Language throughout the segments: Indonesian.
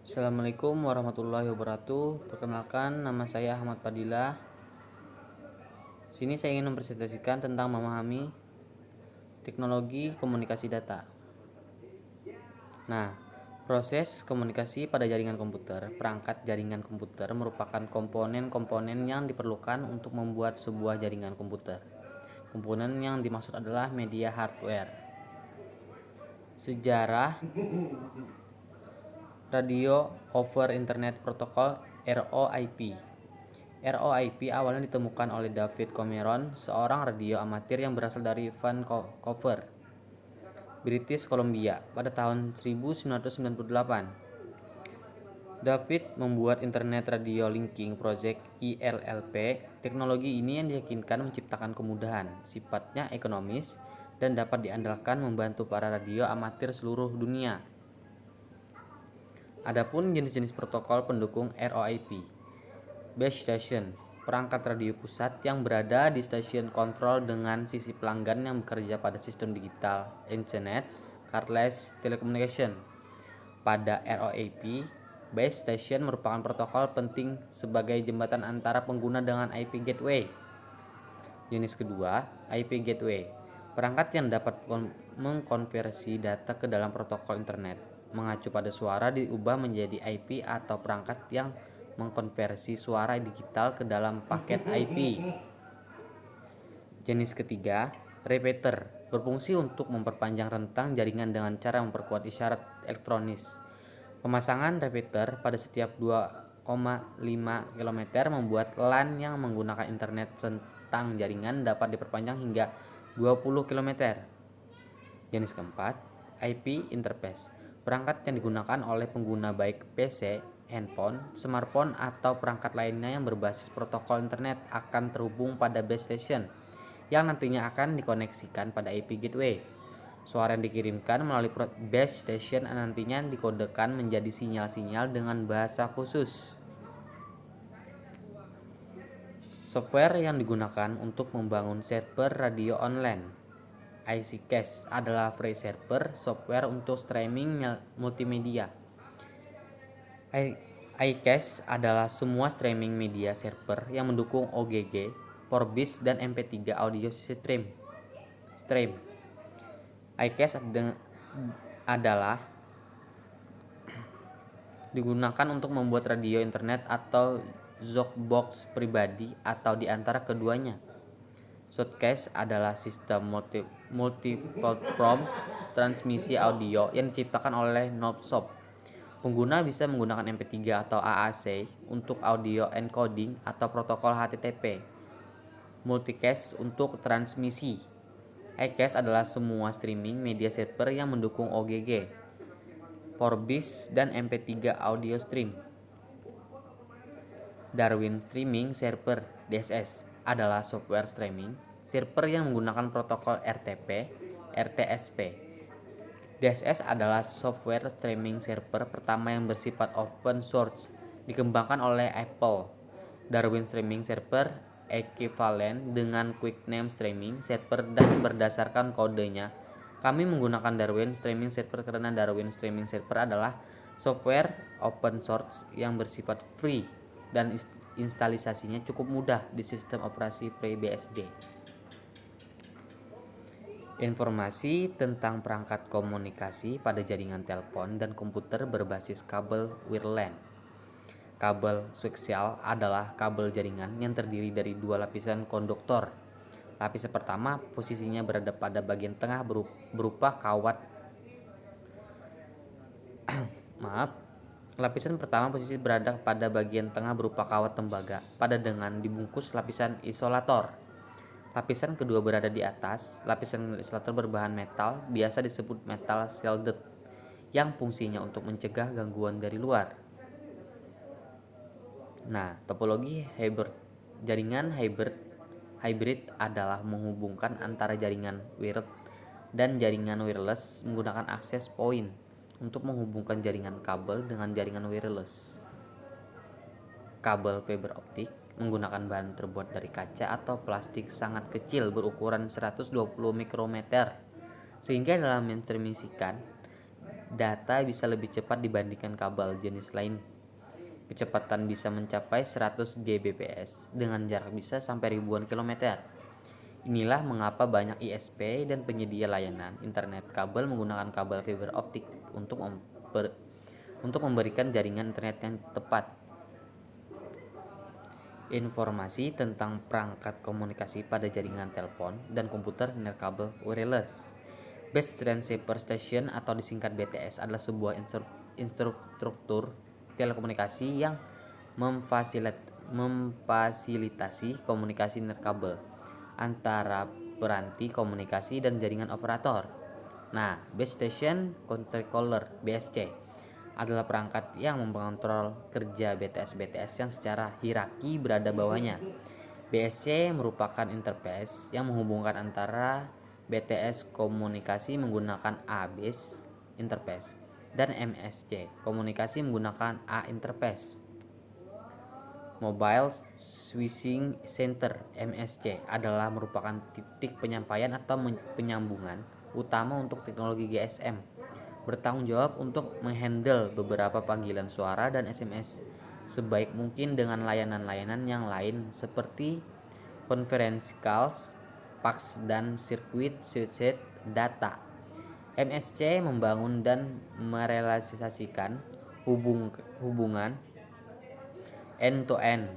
Assalamualaikum warahmatullahi wabarakatuh. Perkenalkan, nama saya Ahmad Fadilah. Sini saya ingin mempresentasikan tentang memahami teknologi komunikasi data. Nah, proses komunikasi pada jaringan komputer. Perangkat jaringan komputer merupakan komponen-komponen yang diperlukan untuk membuat sebuah jaringan komputer. Komponen yang dimaksud adalah media hardware. Sejarah Radio over Internet Protocol (ROIP). ROIP awalnya ditemukan oleh David Cameron, seorang radio amatir yang berasal dari Vancouver, British Columbia, pada tahun 1998. David membuat Internet Radio Linking Project (ILLP). Teknologi ini yang diyakinkan menciptakan kemudahan, sifatnya ekonomis, dan dapat diandalkan membantu para radio amatir seluruh dunia. Adapun jenis-jenis protokol pendukung ROIP. Base station, perangkat radio pusat yang berada di stasiun kontrol dengan sisi pelanggan yang bekerja pada sistem digital, Internet, Wireless Telecommunication. Pada ROIP, base station merupakan protokol penting sebagai jembatan antara pengguna dengan IP gateway. Jenis kedua, IP gateway, perangkat yang dapat mengkonversi data ke dalam protokol internet. Mengacu pada suara diubah menjadi IP atau perangkat yang mengkonversi suara digital ke dalam paket IP. Jenis ketiga, repeater, berfungsi untuk memperpanjang rentang jaringan dengan cara memperkuat isyarat elektronis. Pemasangan repeater pada setiap 2,5 km membuat LAN yang menggunakan internet rentang jaringan dapat diperpanjang hingga 20 km. Jenis keempat, IP interface, perangkat yang digunakan oleh pengguna baik PC, handphone, smartphone, atau perangkat lainnya yang berbasis protokol internet akan terhubung pada base station yang nantinya akan dikoneksikan pada IP gateway. Suara yang dikirimkan melalui base station nantinya dikodekan menjadi sinyal-sinyal dengan bahasa khusus. Software yang digunakan untuk membangun server radio online. ICCast adalah free server software untuk streaming multimedia. iCache adalah semua streaming media server yang mendukung OGG, Vorbis, dan MP3 audio stream. iCache adalah digunakan untuk membuat radio internet atau Jukebox pribadi atau di antara keduanya. Shoutcast adalah sistem multi-platform transmisi audio yang diciptakan oleh Knobsoft. Pengguna bisa menggunakan MP3 atau AAC untuk audio encoding atau protokol HTTP. Multicast untuk transmisi. iCache adalah semua streaming media server yang mendukung OGG, Vorbis, dan MP3 audio stream. Darwin Streaming Server (DSS) adalah software streaming server yang menggunakan protokol RTP, RTSP. DSS adalah software streaming server pertama yang bersifat open source, dikembangkan oleh Apple. Darwin Streaming Server ekivalen dengan QuickName Streaming Server dan berdasarkan kodenya. Kami menggunakan Darwin Streaming Server karena Darwin Streaming Server adalah software open source yang bersifat free dan instalisasinya cukup mudah di sistem operasi FreeBSD. Informasi tentang perangkat komunikasi pada jaringan telepon dan komputer berbasis kabel WLAN. Kabel koaksial adalah kabel jaringan yang terdiri dari dua lapisan konduktor. Lapisan pertama posisinya berada pada bagian tengah berupa kawat. Lapisan pertama posisi berada pada bagian tengah berupa kawat tembaga pada dengan dibungkus lapisan isolator. Lapisan kedua berada di atas. Lapisan isolator berbahan metal, biasa disebut metal shielded, yang fungsinya untuk mencegah gangguan dari luar. Nah, topologi hybrid. Jaringan hybrid adalah menghubungkan antara jaringan wired dan jaringan wireless menggunakan access point untuk menghubungkan jaringan kabel dengan jaringan wireless. Kabel fiber optik menggunakan bahan terbuat dari kaca atau plastik sangat kecil berukuran 120 mikrometer, sehingga dalam mentransmisikan data bisa lebih cepat dibandingkan kabel jenis lain. Kecepatan bisa mencapai 100 Gbps dengan jarak bisa sampai ribuan kilometer. Inilah mengapa banyak ISP dan penyedia layanan internet kabel menggunakan kabel fiber optik untuk memberikan jaringan internet yang tepat. Informasi tentang perangkat komunikasi pada jaringan telepon dan komputer nirkabel wireless. Base Transceiver Station atau disingkat BTS adalah sebuah infrastruktur telekomunikasi yang memfasilitasi komunikasi nirkabel antara peranti komunikasi dan jaringan operator. Nah, Base Station Controller (BSC) adalah perangkat yang mengontrol kerja BTS-BTS yang secara hierarki berada bawahnya. BSC merupakan interface yang menghubungkan antara BTS komunikasi menggunakan A-base interface dan MSC komunikasi menggunakan A interface. Mobile Switching Center (MSC) adalah merupakan titik penyampaian atau penyambungan utama untuk teknologi GSM, bertanggung jawab untuk menghandle beberapa panggilan suara dan SMS sebaik mungkin dengan layanan-layanan yang lain seperti conference calls, fax, dan sirkuit switched data. MSC membangun dan merealisasikan hubungan end-to-end,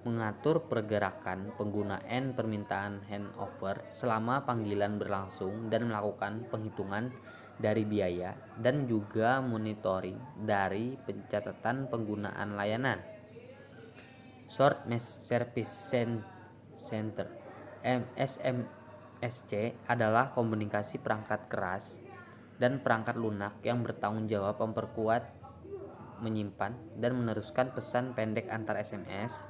mengatur pergerakan pengguna end permintaan handover selama panggilan berlangsung dan melakukan penghitungan dari biaya dan juga monitoring dari pencatatan penggunaan layanan. Short Message Service Center (SMSC) adalah komunikasi perangkat keras dan perangkat lunak yang bertanggung jawab memperkuat, menyimpan, dan meneruskan pesan pendek antar SMS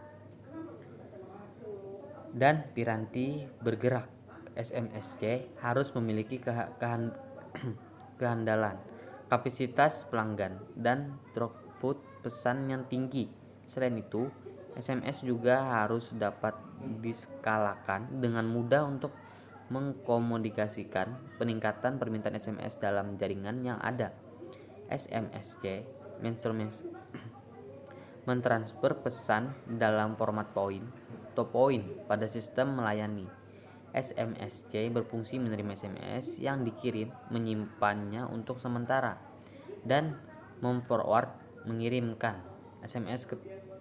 dan piranti bergerak. SMSC harus memiliki kehandalan, kapasitas pelanggan, dan throughput pesan yang tinggi. Selain itu, SMS juga harus dapat diskalakan dengan mudah untuk mengkomunikasikan peningkatan permintaan SMS dalam jaringan yang ada. SMSC mentransfer pesan dalam format point to point pada sistem melayani. SMSC berfungsi menerima SMS yang dikirim, menyimpannya untuk sementara, dan mengirimkan SMS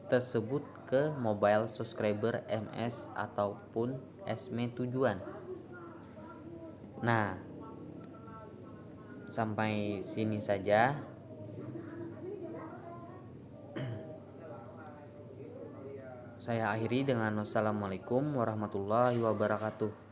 tersebut ke mobile subscriber MS ataupun SME tujuan. Nah, sampai sini saja. Saya akhiri dengan wassalamualaikum warahmatullahi wabarakatuh.